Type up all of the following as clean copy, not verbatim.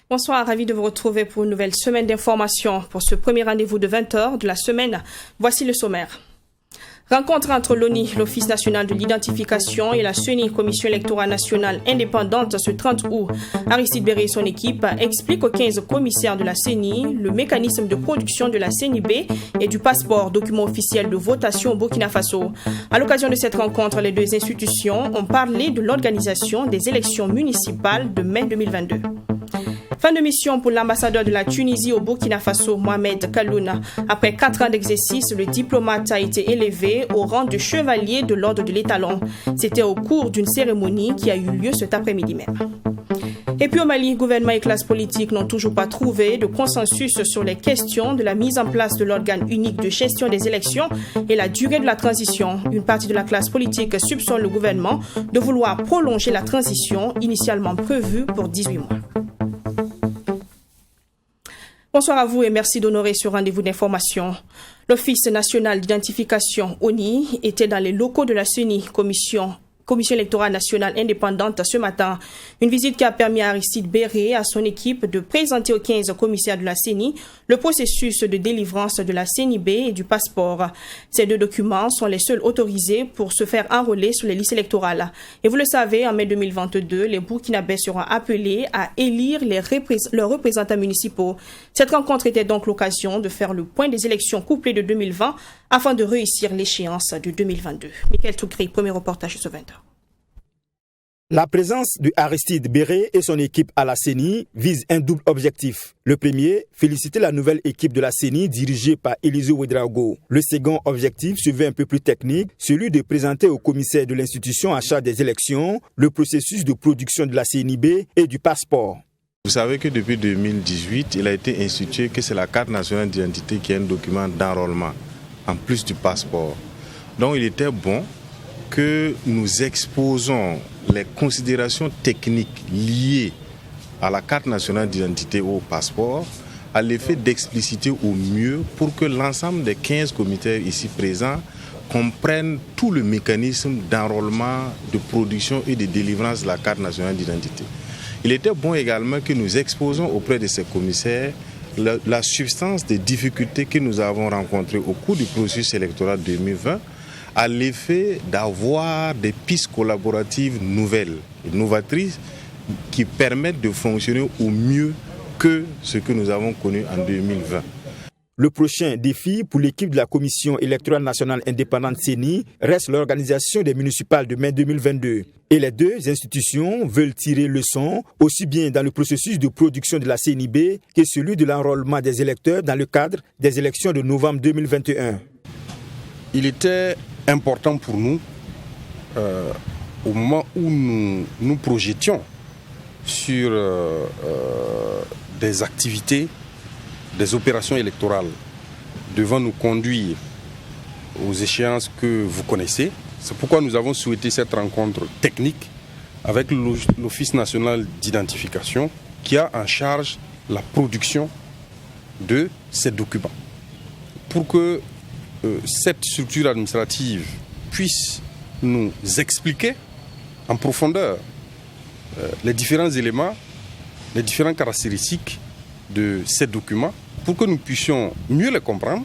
Bonsoir, ravi de vous retrouver pour une nouvelle semaine d'information. Pour ce premier rendez-vous de 20h de la semaine, voici le sommaire. Rencontre entre l'ONI, l'Office national de l'identification, et la CENI, Commission électorale nationale indépendante, ce 30 août. Aristide Béré et son équipe expliquent aux 15 commissaires de la CENI le mécanisme de production de la CENIB et du passeport, document officiel de votation au Burkina Faso. À l'occasion de cette rencontre, les deux institutions ont parlé de l'organisation des élections municipales de mai 2022. Fin de mission pour l'ambassadeur de la Tunisie au Burkina Faso, Mohamed Kaloun. Après 4 ans d'exercice, le diplomate a été élevé au rang de chevalier de l'ordre de l'Étalon. C'était au cours d'une cérémonie qui a eu lieu cet après-midi même. Et puis au Mali, gouvernement et classe politique n'ont toujours pas trouvé de consensus sur les questions de la mise en place de l'organe unique de gestion des élections et la durée de la transition. Une partie de la classe politique soupçonne le gouvernement de vouloir prolonger la transition initialement prévue pour 18 mois. Bonsoir à vous et merci d'honorer ce rendez-vous d'information. L'Office national d'identification, ONI, était dans les locaux de la CENI, Commission électorale nationale indépendante, ce matin. Une visite qui a permis à Aristide Béré et à son équipe de présenter aux 15 commissaires de la CENI le processus de délivrance de la CENIB et du passeport. Ces deux documents sont les seuls autorisés pour se faire enrôler sur les listes électorales. Et vous le savez, en mai 2022, les Burkinabés seront appelés à élire leurs représentants municipaux. Cette rencontre était donc l'occasion de faire le point des élections couplées de 2020 afin de réussir l'échéance de 2022. Michael Toukri, premier reportage ce 20h. La présence de Aristide Béré et son équipe à la CENI vise un double objectif. Le premier, féliciter la nouvelle équipe de la CENI dirigée par Eliseu Ouedraogo. Le second objectif se veut un peu plus technique, celui de présenter au commissaire de l'institution en charge des élections le processus de production de la CENIB et du passeport. Vous savez que depuis 2018, il a été institué que c'est la carte nationale d'identité qui est un document d'enrôlement, en plus du passeport. Donc il était bon que nous exposons les considérations techniques liées à la carte nationale d'identité ou au passeport à l'effet d'expliciter au mieux pour que l'ensemble des 15 comités ici présents comprennent tout le mécanisme d'enrôlement, de production et de délivrance de la carte nationale d'identité. Il était bon également que nous exposons auprès de ces commissaires la substance des difficultés que nous avons rencontrées au cours du processus électoral 2020 à l'effet d'avoir des pistes collaboratives nouvelles et novatrices qui permettent de fonctionner au mieux que ce que nous avons connu en 2020. Le prochain défi pour l'équipe de la Commission électorale nationale indépendante CENI reste l'organisation des municipales de mai 2022. Et les deux institutions veulent tirer leçon aussi bien dans le processus de production de la CENIB que celui de l'enrôlement des électeurs dans le cadre des élections de novembre 2021. Il était important pour nous, au moment où nous projetions sur des activités, des opérations électorales devant nous conduire aux échéances que vous connaissez. C'est pourquoi nous avons souhaité cette rencontre technique avec l'Office national d'identification qui a en charge la production de ces documents. Pour que cette structure administrative puisse nous expliquer en profondeur les différents éléments, les différentes caractéristiques de ces documents pour que nous puissions mieux les comprendre.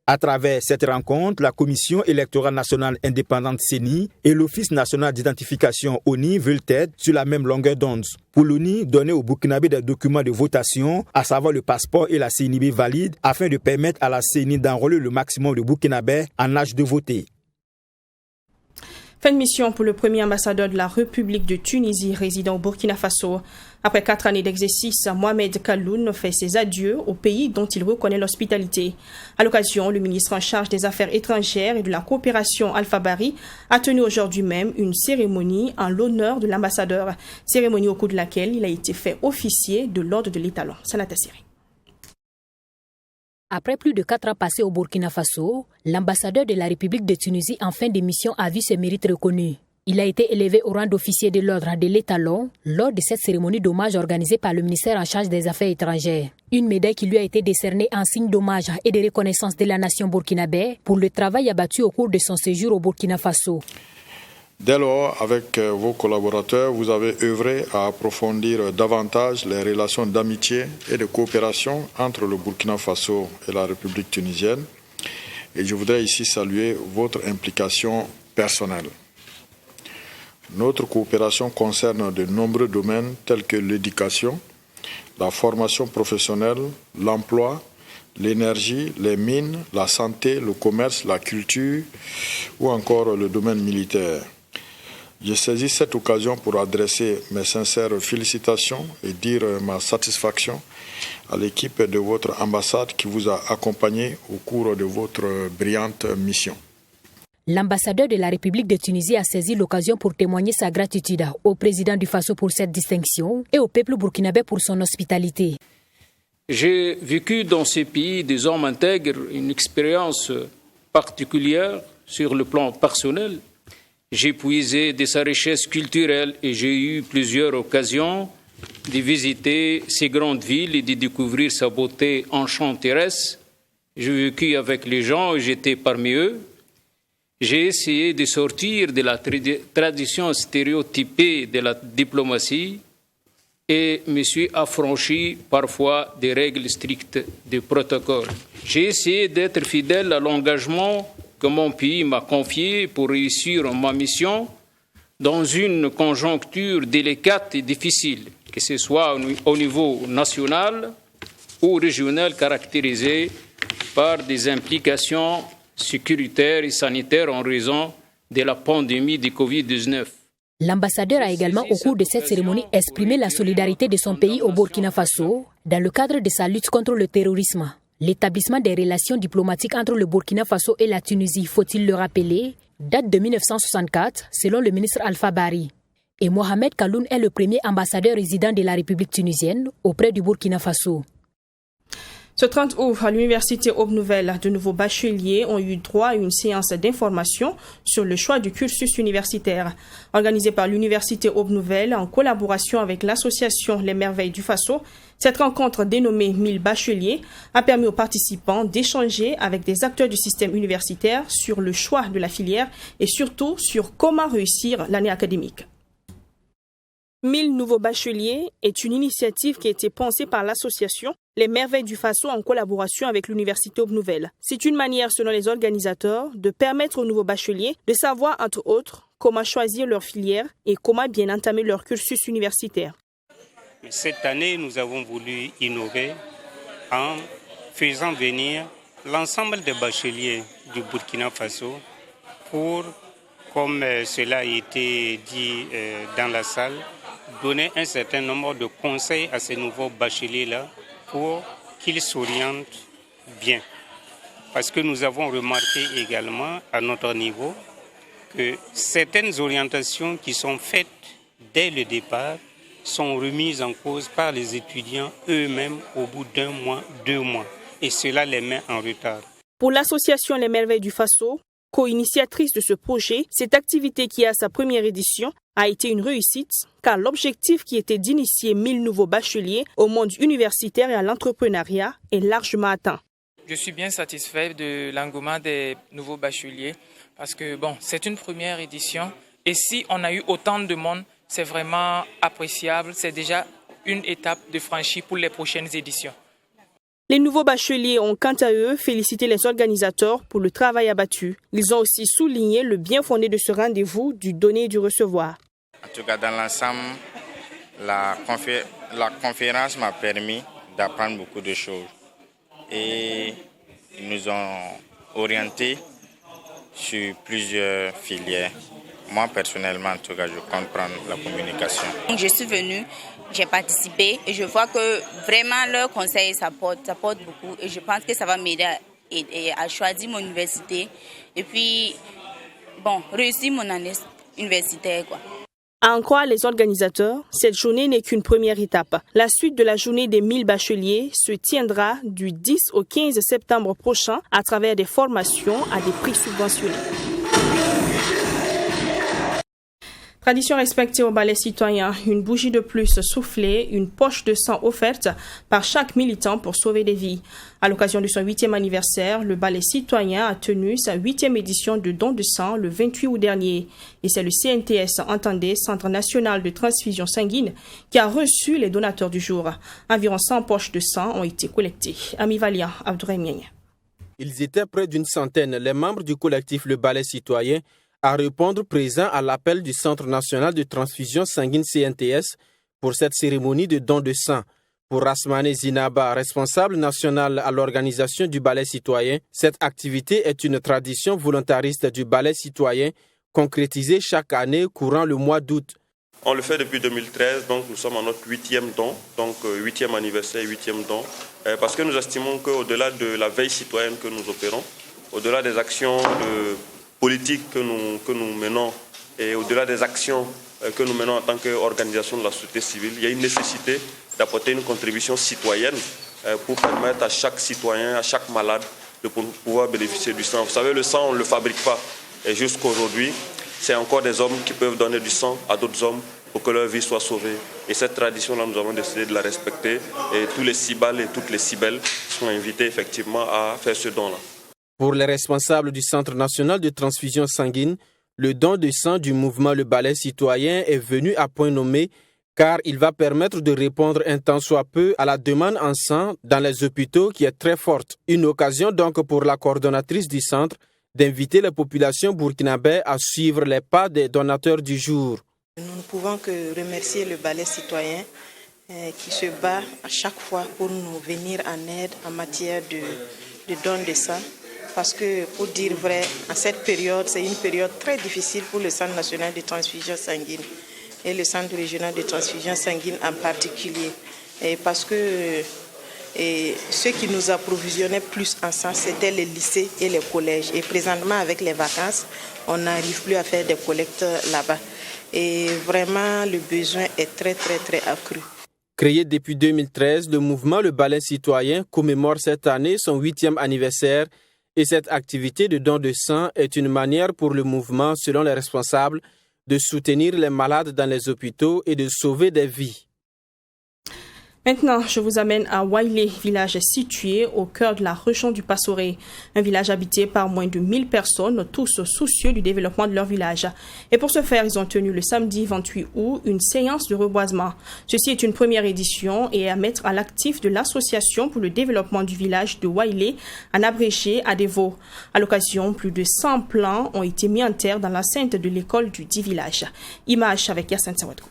À travers cette rencontre, la Commission électorale nationale indépendante CENI et l'Office national d'identification ONI veulent être sur la même longueur d'onde. Pour l'ONI, donner aux Burkinabés des documents de votation, à savoir le passeport et la CENIB valide, afin de permettre à la CENI d'enrôler le maximum de Burkinabés en âge de voter. Fin de mission pour le premier ambassadeur de la République de Tunisie résidant au Burkina Faso. Après 4 années d'exercice, Mohamed Kaloun fait ses adieux au pays dont il reconnaît l'hospitalité. À l'occasion, le ministre en charge des Affaires étrangères et de la coopération Alpha Bari a tenu aujourd'hui même une cérémonie en l'honneur de l'ambassadeur, cérémonie au cours de laquelle il a été fait officier de l'ordre de l'Étalon. Sanata Siri. Après plus de 4 ans passés au Burkina Faso, l'ambassadeur de la République de Tunisie en fin de mission a vu ses mérites reconnus. Il a été élevé au rang d'officier de l'ordre de l'étalon lors de cette cérémonie d'hommage organisée par le ministère en charge des Affaires étrangères. Une médaille qui lui a été décernée en signe d'hommage et de reconnaissance de la nation burkinabé pour le travail abattu au cours de son séjour au Burkina Faso. Dès lors, avec vos collaborateurs, vous avez œuvré à approfondir davantage les relations d'amitié et de coopération entre le Burkina Faso et la République tunisienne. Et je voudrais ici saluer votre implication personnelle. Notre coopération concerne de nombreux domaines tels que l'éducation, la formation professionnelle, l'emploi, l'énergie, les mines, la santé, le commerce, la culture ou encore le domaine militaire. Je saisis cette occasion pour adresser mes sincères félicitations et dire ma satisfaction à l'équipe de votre ambassade qui vous a accompagné au cours de votre brillante mission. L'ambassadeur de la République de Tunisie a saisi l'occasion pour témoigner sa gratitude au président du Faso pour cette distinction et au peuple burkinabé pour son hospitalité. J'ai vécu dans ces pays des hommes intègres, une expérience particulière sur le plan personnel. J'ai puisé de sa richesse culturelle et j'ai eu plusieurs occasions de visiter ces grandes villes et de découvrir sa beauté enchanteresse. J'ai vécu avec les gens et j'étais parmi eux. J'ai essayé de sortir de la tradition stéréotypée de la diplomatie et me suis affranchi parfois des règles strictes de protocole. J'ai essayé d'être fidèle à l'engagement que mon pays m'a confié pour réussir ma mission dans une conjoncture délicate et difficile, que ce soit au niveau national ou régional caractérisé par des implications sécuritaires et sanitaires en raison de la pandémie de Covid-19. L'ambassadeur a également, au cours de cette cérémonie, exprimé la solidarité de son pays au Burkina Faso dans le cadre de sa lutte contre le terrorisme. L'établissement des relations diplomatiques entre le Burkina Faso et la Tunisie, faut-il le rappeler, date de 1964, selon le ministre Alpha Bari. Et Mohamed Kaloun est le premier ambassadeur résident de la République tunisienne auprès du Burkina Faso. Ce 30 août, à l'Université Aube Nouvelle, de nouveaux bacheliers ont eu droit à une séance d'information sur le choix du cursus universitaire. Organisée par l'Université Aube Nouvelle en collaboration avec l'association Les Merveilles du Faso, cette rencontre dénommée 1000 bacheliers a permis aux participants d'échanger avec des acteurs du système universitaire sur le choix de la filière et surtout sur comment réussir l'année académique. 1000 nouveaux bacheliers est une initiative qui a été pensée par l'association Les Merveilles du Faso en collaboration avec l'Université Aube Nouvelle. C'est une manière, selon les organisateurs, de permettre aux nouveaux bacheliers de savoir, entre autres, comment choisir leur filière et comment bien entamer leur cursus universitaire. Cette année, nous avons voulu innover en faisant venir l'ensemble des bacheliers du Burkina Faso pour, comme cela a été dit dans la salle, donner un certain nombre de conseils à ces nouveaux bacheliers-là pour qu'ils s'orientent bien. Parce que nous avons remarqué également à notre niveau que certaines orientations qui sont faites dès le départ sont remises en cause par les étudiants eux-mêmes au bout d'un mois, 2 mois. Et cela les met en retard. Pour l'association Les Merveilles du Faso, co-initiatrice de ce projet, cette activité qui a sa première édition a été une réussite car l'objectif qui était d'initier 1000 nouveaux bacheliers au monde universitaire et à l'entrepreneuriat est largement atteint. Je suis bien satisfait de l'engouement des nouveaux bacheliers parce que c'est une première édition et si on a eu autant de monde, c'est vraiment appréciable, c'est déjà une étape de franchie pour les prochaines éditions. Les nouveaux bacheliers ont quant à eux félicité les organisateurs pour le travail abattu. Ils ont aussi souligné le bien fondé de ce rendez-vous du donner et du recevoir. En tout cas, dans l'ensemble, la conférence m'a permis d'apprendre beaucoup de choses. Et ils nous ont orientés sur plusieurs filières. Moi, personnellement, en tout cas, je compte prendre la communication. Je suis venue, j'ai participé et je vois que vraiment leurs conseils, ça porte beaucoup. Et je pense que ça va m'aider à choisir mon université et puis, réussir mon année universitaire, quoi. À en croire les organisateurs, cette journée n'est qu'une première étape. La suite de la journée des 1000 bacheliers se tiendra du 10 au 15 septembre prochain à travers des formations à des prix subventionnés. Tradition respectée au ballet citoyen, une bougie de plus soufflée, une poche de sang offerte par chaque militant pour sauver des vies. À l'occasion de son 8e anniversaire, le ballet citoyen a tenu sa 8e édition de don de sang le 28 août dernier. Et c'est le CNTS, entendez, Centre national de transfusion sanguine, qui a reçu les donateurs du jour. Environ 100 poches de sang ont été collectées. Ami Valia, Abdourahmane. Ils étaient près d'une centaine, les membres du collectif Le Ballet Citoyen, à répondre présent à l'appel du Centre national de transfusion sanguine CNTS pour cette cérémonie de don de sang. Pour Rasmane Zinaba, responsable national à l'organisation du ballet citoyen, cette activité est une tradition volontariste du ballet citoyen concrétisée chaque année courant le mois d'août. On le fait depuis 2013, donc nous sommes à notre 8e don, donc 8e anniversaire, 8e don, parce que nous estimons qu'au-delà de la veille citoyenne que nous opérons, au-delà des actions politiques que nous menons et au-delà des actions que nous menons en tant qu'organisation de la société civile, il y a une nécessité d'apporter une contribution citoyenne pour permettre à chaque citoyen, à chaque malade de pouvoir bénéficier du sang. Vous savez, le sang, on ne le fabrique pas. Et jusqu'à aujourd'hui, c'est encore des hommes qui peuvent donner du sang à d'autres hommes pour que leur vie soit sauvée. Et cette tradition-là, nous avons décidé de la respecter. Et tous les Cibales et toutes les Cibelles sont invités effectivement à faire ce don-là. Pour les responsables du Centre national de transfusion sanguine, le don de sang du mouvement Le Ballet citoyen est venu à point nommé car il va permettre de répondre un tant soit peu à la demande en sang dans les hôpitaux qui est très forte. Une occasion donc pour la coordonnatrice du centre d'inviter la population burkinabé à suivre les pas des donateurs du jour. Nous ne pouvons que remercier le Ballet citoyen qui se bat à chaque fois pour nous venir en aide en matière de don de sang. Parce que, pour dire vrai, en cette période, c'est une période très difficile pour le Centre national de transfusion sanguine et le Centre régional de transfusion sanguine en particulier. Et parce que ceux qui nous approvisionnaient plus en sang, c'était les lycées et les collèges. Et présentement, avec les vacances, on n'arrive plus à faire des collectes là-bas. Et vraiment, le besoin est très, très, très accru. Créé depuis 2013, le mouvement Le Ballet citoyen commémore cette année son 8e anniversaire. Et cette activité de don de sang est une manière pour le mouvement, selon les responsables, de soutenir les malades dans les hôpitaux et de sauver des vies. Maintenant, je vous amène à Wailé, village situé au cœur de la région du Passoré. Un village habité par moins de 1000 personnes, tous soucieux du développement de leur village. Et pour ce faire, ils ont tenu le samedi 28 août une séance de reboisement. Ceci est une première édition et est à mettre à l'actif de l'association pour le développement du village de Wailé, en abrégé à Devo. À l'occasion, plus de 100 plants ont été mis en terre dans l'enceinte de l'école du dit village. Image avec Yassine Sawadou.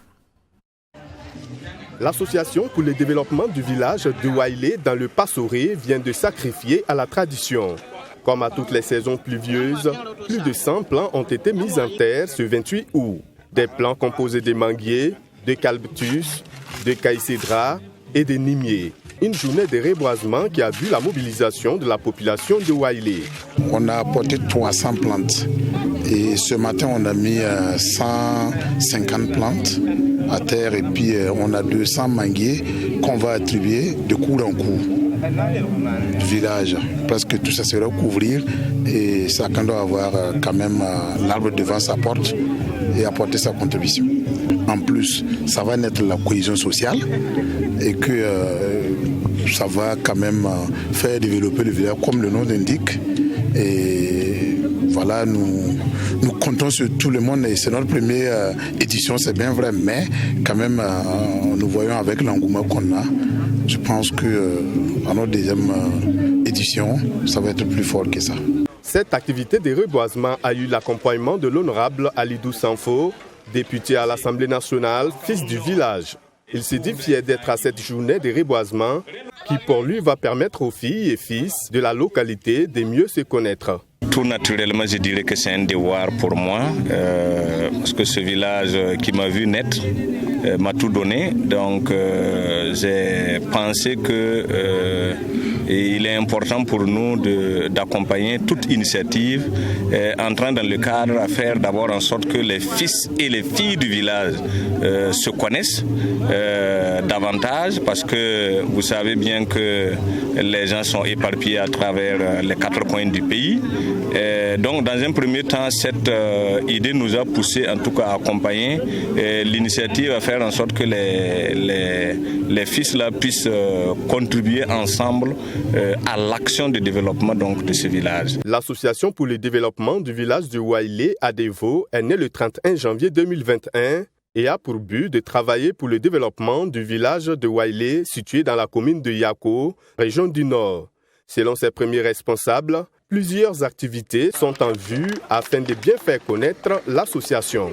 L'association pour le développement du village de Wailé dans le Passoré vient de sacrifier à la tradition. Comme à toutes les saisons pluvieuses, plus de 100 plants ont été mis en terre ce 28 août. Des plants composés de manguiers, de calbtus, de caïcédra et de nimiers. Une journée de reboisement qui a vu la mobilisation de la population de Wailé. On a apporté 300 plantes et ce matin on a mis 150 plantes à terre et puis on a 200 manguiers qu'on va attribuer de cours en cours du village. Parce que tout ça sera couvrir et chacun doit avoir quand même l'arbre devant sa porte et apporter sa contribution. En plus, ça va naître la cohésion sociale et que ça va quand même faire développer le village comme le nom l'indique. Et voilà, nous comptons sur tout le monde et c'est notre première édition, c'est bien vrai, mais quand même nous voyons avec l'engouement qu'on a, je pense qu'à notre deuxième édition, ça va être plus fort que ça. Cette activité de reboisement a eu l'accompagnement de l'honorable Alidou Sanfo, député à l'Assemblée nationale, fils du village. Il se dit fier d'être à cette journée de reboisement qui pour lui va permettre aux filles et fils de la localité de mieux se connaître. Tout naturellement, je dirais que c'est un devoir pour moi, parce que ce village qui m'a vu naître m'a tout donné. Donc j'ai pensé que Et il est important pour nous d'accompagner toute initiative entrant dans le cadre à faire d'abord en sorte que les fils et les filles du village se connaissent davantage, parce que vous savez bien que les gens sont éparpillés à travers les 4 coins du pays. Donc dans un premier temps, cette idée nous a poussé en tout cas à accompagner l'initiative à faire en sorte que les fils là puissent contribuer ensemble à l'action de développement donc, de ce village. L'Association pour le développement du village de Wailé à Devo est née le 31 janvier 2021 et a pour but de travailler pour le développement du village de Wailé situé dans la commune de Yako, région du Nord. Selon ses premiers responsables, plusieurs activités sont en vue afin de bien faire connaître l'association.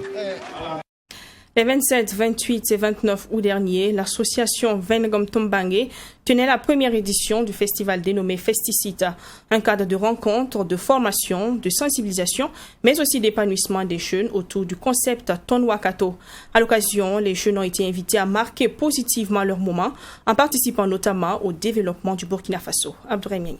Les 27, 28 et 29 août dernier, l'association Vengom Tombange tenait la première édition du festival dénommé Festicita, un cadre de rencontre, de formation, de sensibilisation, mais aussi d'épanouissement des jeunes autour du concept Tonwakato. À l'occasion, les jeunes ont été invités à marquer positivement leur moment en participant notamment au développement du Burkina Faso. Abdourahmane.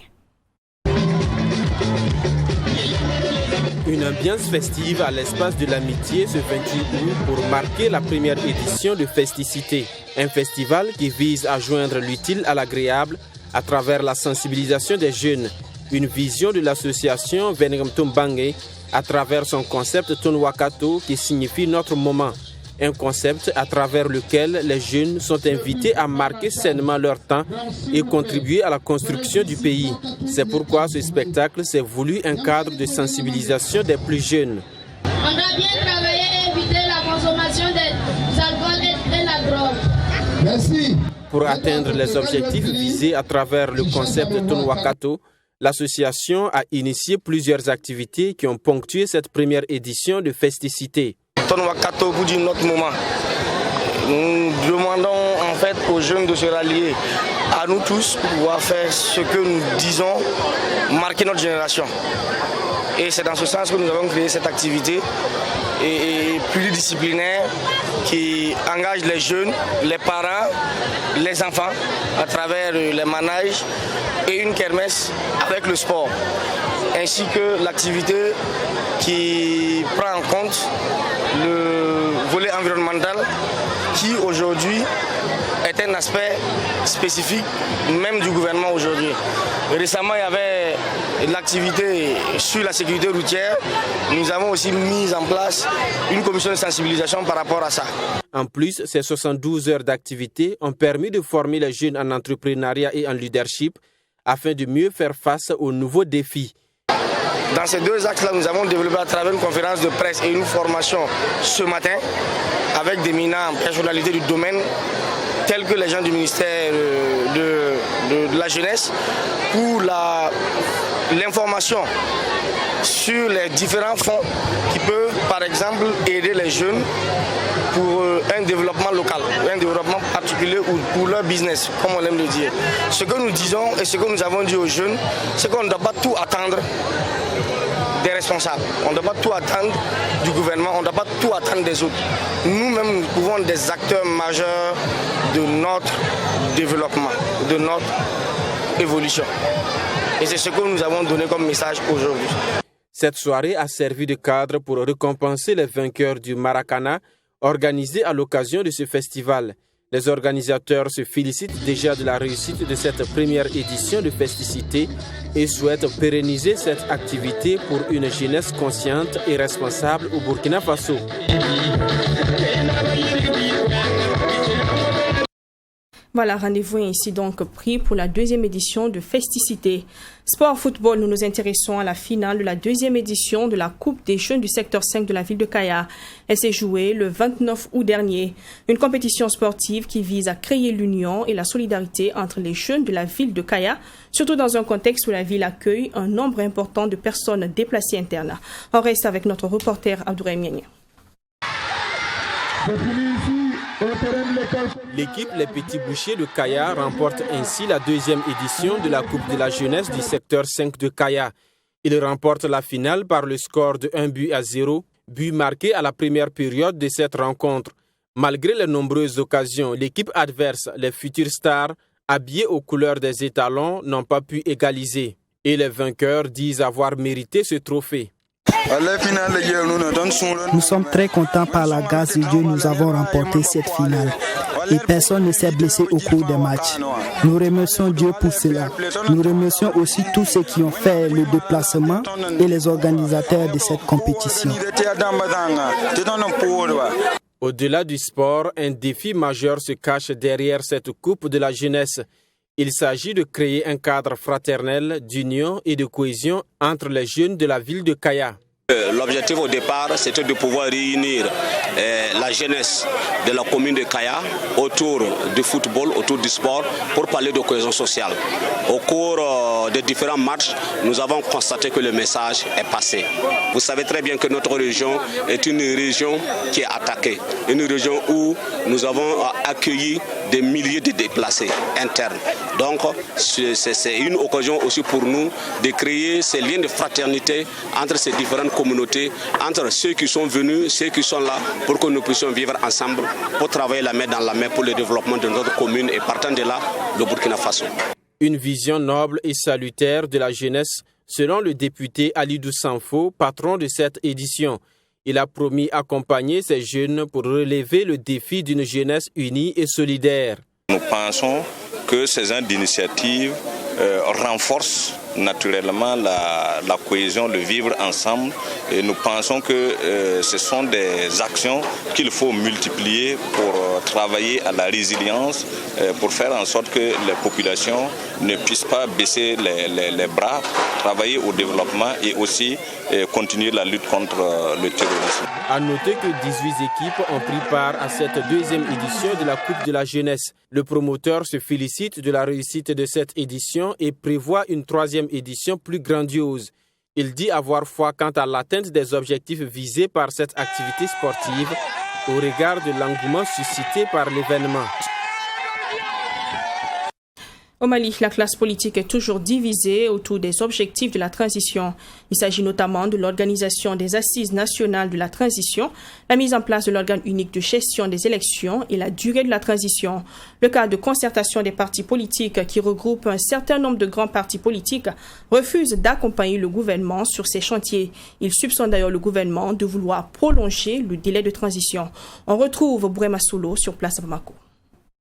Une ambiance festive à l'espace de l'amitié ce 28 août pour marquer la première édition de Festicité, un festival qui vise à joindre l'utile à l'agréable à travers la sensibilisation des jeunes. Une vision de l'association Vengom Tombange à travers son concept Tonwakato qui signifie notre moment. Un concept à travers lequel les jeunes sont invités à marquer sainement leur temps et contribuer à la construction du pays. C'est pourquoi ce spectacle s'est voulu un cadre de sensibilisation des plus jeunes. On a bien travaillé et évité la consommation des alcools et la drogue. Merci. Pour atteindre les objectifs visés à travers le concept Tonwakato, l'association a initié plusieurs activités qui ont ponctué cette première édition de Festicité. Tonwakato pour dire notre moment. Nous demandons en fait aux jeunes de se rallier à nous tous pour pouvoir faire ce que nous disons, marquer notre génération. Et c'est dans ce sens que nous avons créé cette activité et pluridisciplinaire qui engage les jeunes, les parents, les enfants à travers les manèges et une kermesse avec le sport, ainsi que l'activité qui prend en compte le volet environnemental qui aujourd'hui est un aspect spécifique même du gouvernement aujourd'hui. Récemment, il y avait l'activité sur la sécurité routière. Nous avons aussi mis en place une commission de sensibilisation par rapport à ça. En plus, ces 72 heures d'activité ont permis de former les jeunes en entrepreneuriat et en leadership afin de mieux faire face aux nouveaux défis. Dans ces deux axes-là, nous avons développé à travers une conférence de presse et une formation ce matin avec d'éminentes personnalités du domaine, tels que les gens du ministère de la Jeunesse, pour l'information sur les différents fonds qui peuvent, par exemple, aider les jeunes pour un développement local, un développement particulier ou pour leur business, comme on aime le dire. Ce que nous disons et ce que nous avons dit aux jeunes, c'est qu'on ne doit pas tout attendre des responsables. On ne doit pas tout attendre du gouvernement, on ne doit pas tout attendre des autres. Nous-mêmes, nous pouvons être des acteurs majeurs de notre développement, de notre évolution. Et c'est ce que nous avons donné comme message aujourd'hui. Cette soirée a servi de cadre pour récompenser les vainqueurs du Maracana organisé à l'occasion de ce festival. Les organisateurs se félicitent déjà de la réussite de cette première édition de Festicité et souhaitent pérenniser cette activité pour une jeunesse consciente et responsable au Burkina Faso. Voilà, rendez-vous est ici donc pris pour la deuxième édition de Festicité. Sport football, nous nous intéressons à la finale de la deuxième édition de la Coupe des jeunes du secteur 5 de la ville de Kaya. Elle s'est jouée le 29 août dernier. Une compétition sportive qui vise à créer l'union et la solidarité entre les jeunes de la ville de Kaya, surtout dans un contexte où la ville accueille un nombre important de personnes déplacées internes. On reste avec notre reporter Abdourahmane. L'équipe Les Petits Bouchers de Kaya remporte ainsi la deuxième édition de la Coupe de la jeunesse du secteur 5 de Kaya. Il remporte la finale par le score de 1-0, but marqué à la première période de cette rencontre. Malgré les nombreuses occasions, l'équipe adverse, les Futurs Stars, habillés aux couleurs des étalons, n'ont pas pu égaliser. Et les vainqueurs disent avoir mérité ce trophée. Nous sommes très contents par la grâce de Dieu, nous avons remporté cette finale. Et personne ne s'est blessé au cours des matchs. Nous remercions Dieu pour cela. Nous remercions aussi tous ceux qui ont fait le déplacement et les organisateurs de cette compétition. Au-delà du sport, un défi majeur se cache derrière cette Coupe de la jeunesse. Il s'agit de créer un cadre fraternel, d'union et de cohésion entre les jeunes de la ville de Kaya. L'objectif au départ, c'était de pouvoir réunir la jeunesse de la commune de Kaya autour du football, autour du sport, pour parler de cohésion sociale. Au cours des différents matchs, nous avons constaté que le message est passé. Vous savez très bien que notre région est une région qui est attaquée, une région où nous avons accueilli des milliers de déplacés internes. Donc, c'est une occasion aussi pour nous de créer ces liens de fraternité entre ces différentes communautés, entre ceux qui sont venus, ceux qui sont là, pour que nous puissions vivre ensemble, pour travailler la main dans la main pour le développement de notre commune et partant de là, le Burkina Faso. Une vision noble et salutaire de la jeunesse, selon le député Alidou Sanfo, patron de cette édition. Il a promis accompagner ces jeunes pour relever le défi d'une jeunesse unie et solidaire. Nous pensons que ces genres d'initiatives renforcent naturellement la cohésion, le vivre ensemble. Et nous pensons que ce sont des actions qu'il faut multiplier pour travailler à la résilience, pour faire en sorte que les populations ne puissent pas baisser les bras, travailler au développement et aussi continuer la lutte contre le terrorisme. À noter que 18 équipes ont pris part à cette deuxième édition de la Coupe de la jeunesse. Le promoteur se félicite de la réussite de cette édition et prévoit une troisième édition plus grandiose. Il dit avoir foi quant à l'atteinte des objectifs visés par cette activité sportive au regard de l'engouement suscité par l'événement. Au Mali, la classe politique est toujours divisée autour des objectifs de la transition. Il s'agit notamment de l'organisation des assises nationales de la transition, la mise en place de l'organe unique de gestion des élections et la durée de la transition. Le cadre de concertation des partis politiques, qui regroupe un certain nombre de grands partis politiques, refuse d'accompagner le gouvernement sur ces chantiers. Il soupçonne d'ailleurs le gouvernement de vouloir prolonger le délai de transition. On retrouve Bourema Soulo sur place à Bamako.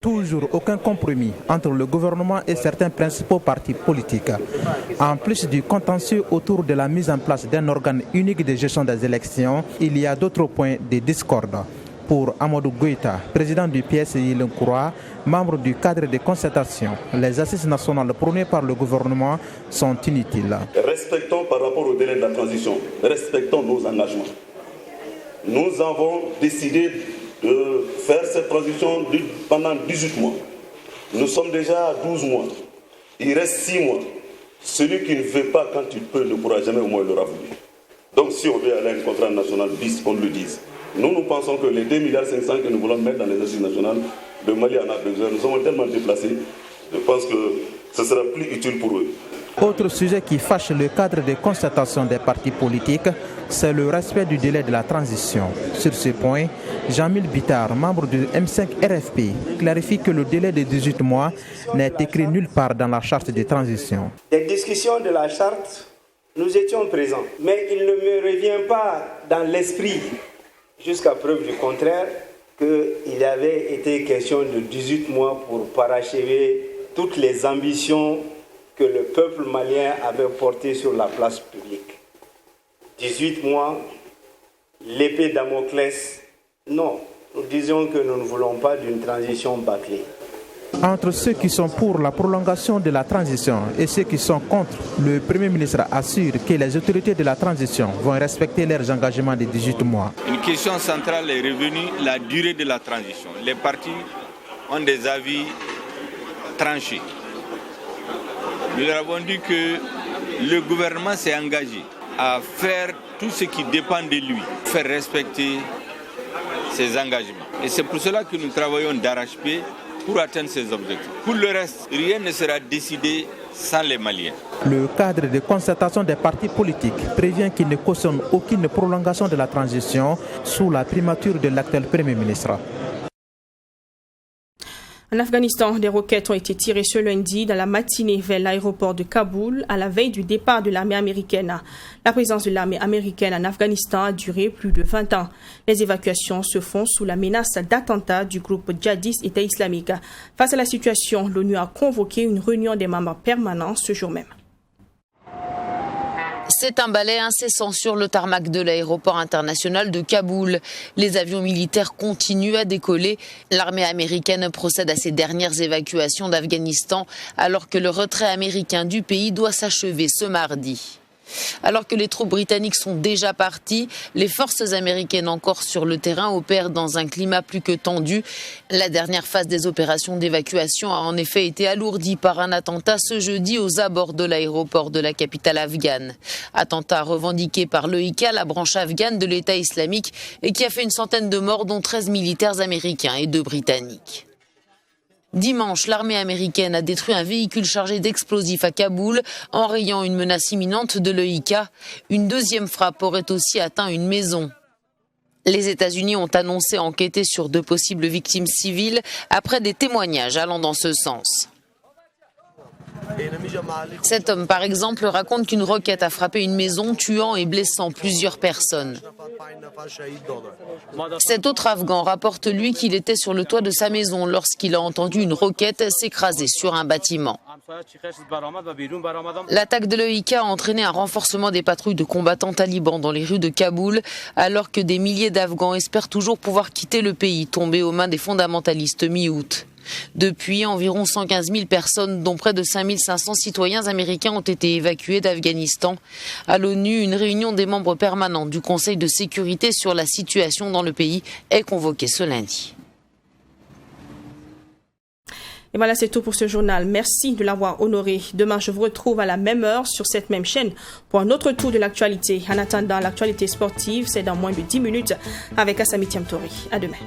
Toujours aucun compromis entre le gouvernement et certains principaux partis politiques. En plus du contentieux autour de la mise en place d'un organe unique de gestion des élections, il y a d'autres points de discorde. Pour Amadou Goïta, président du PSI Lenkoura, membre du cadre de concertation, les assises nationales prônées par le gouvernement sont inutiles. Respectons par rapport au délai de la transition, respectons nos engagements. Nous avons décidé de faire cette transition pendant 18 mois. Nous sommes déjà à 12 mois. Il reste 6 mois. Celui qui ne veut pas quand il peut ne pourra jamais, au moins il l'aura voulu. Donc si on veut aller à un contrat national bis, qu'on le dise. Nous pensons que les 2,5 milliards que nous voulons mettre dans les assises nationales, le Mali en a besoin. Nous sommes tellement déplacés, je pense que ce sera plus utile pour eux. Autre sujet qui fâche le cadre de concertation des partis politiques, c'est le respect du délai de la transition. Sur ce point, Jamil Bitar, membre du M5 RFP, clarifie que le délai de 18 mois n'est écrit nulle part dans la charte de transition. Les discussions de la charte, nous étions présents, mais il ne me revient pas dans l'esprit, jusqu'à preuve du contraire, qu'il avait été question de 18 mois pour parachever toutes les ambitions que le peuple malien avait porté sur la place publique. 18 mois, l'épée Damoclès, non. Nous disions que nous ne voulons pas d'une transition bâclée. Entre ceux qui sont pour la prolongation de la transition et ceux qui sont contre, le Premier ministre assure que les autorités de la transition vont respecter leurs engagements de 18 mois. Une question centrale est revenue, la durée de la transition. Les partis ont des avis tranchés. Nous leur avons dit que le gouvernement s'est engagé à faire tout ce qui dépend de lui, faire respecter ses engagements. Et c'est pour cela que nous travaillons d'arrache-pied pour atteindre ces objectifs. Pour le reste, rien ne sera décidé sans les Maliens. Le cadre de concertation des partis politiques prévient qu'il ne cautionne aucune prolongation de la transition sous la primature de l'actuel Premier ministre. En Afghanistan, des roquettes ont été tirées ce lundi dans la matinée vers l'aéroport de Kaboul à la veille du départ de l'armée américaine. La présence de l'armée américaine en Afghanistan a duré plus de 20 ans. Les évacuations se font sous la menace d'attentats du groupe djihadiste État islamique. Face à la situation, l'ONU a convoqué une réunion des membres permanents ce jour même. C'est un balai incessant sur le tarmac de l'aéroport international de Kaboul. Les avions militaires continuent à décoller. L'armée américaine procède à ses dernières évacuations d'Afghanistan alors que le retrait américain du pays doit s'achever ce mardi. Alors que les troupes britanniques sont déjà parties, les forces américaines encore sur le terrain opèrent dans un climat plus que tendu. La dernière phase des opérations d'évacuation a en effet été alourdie par un attentat ce jeudi aux abords de l'aéroport de la capitale afghane. Attentat revendiqué par l'EIK, la branche afghane de l'État islamique, et qui a fait une centaine de morts, dont 13 militaires américains et 2 britanniques. Dimanche, l'armée américaine a détruit un véhicule chargé d'explosifs à Kaboul, enrayant une menace imminente de l'EIK. Une deuxième frappe aurait aussi atteint une maison. Les États-Unis ont annoncé enquêter sur 2 possibles victimes civiles après des témoignages allant dans ce sens. Cet homme, par exemple, raconte qu'une roquette a frappé une maison, tuant et blessant plusieurs personnes. Cet autre Afghan rapporte, lui, qu'il était sur le toit de sa maison lorsqu'il a entendu une roquette s'écraser sur un bâtiment. L'attaque de l'EIK a entraîné un renforcement des patrouilles de combattants talibans dans les rues de Kaboul, alors que des milliers d'Afghans espèrent toujours pouvoir quitter le pays, tombé aux mains des fondamentalistes mi-août. Depuis, environ 115 000 personnes, dont près de 5 500 citoyens américains, ont été évacués d'Afghanistan. À l'ONU, une réunion des membres permanents du Conseil de sécurité sur la situation dans le pays est convoquée ce lundi. Et voilà, c'est tout pour ce journal. Merci de l'avoir honoré. Demain, je vous retrouve à la même heure sur cette même chaîne pour un autre tour de l'actualité. En attendant, l'actualité sportive, c'est dans moins de 10 minutes avec Assami Tiamtori. À demain.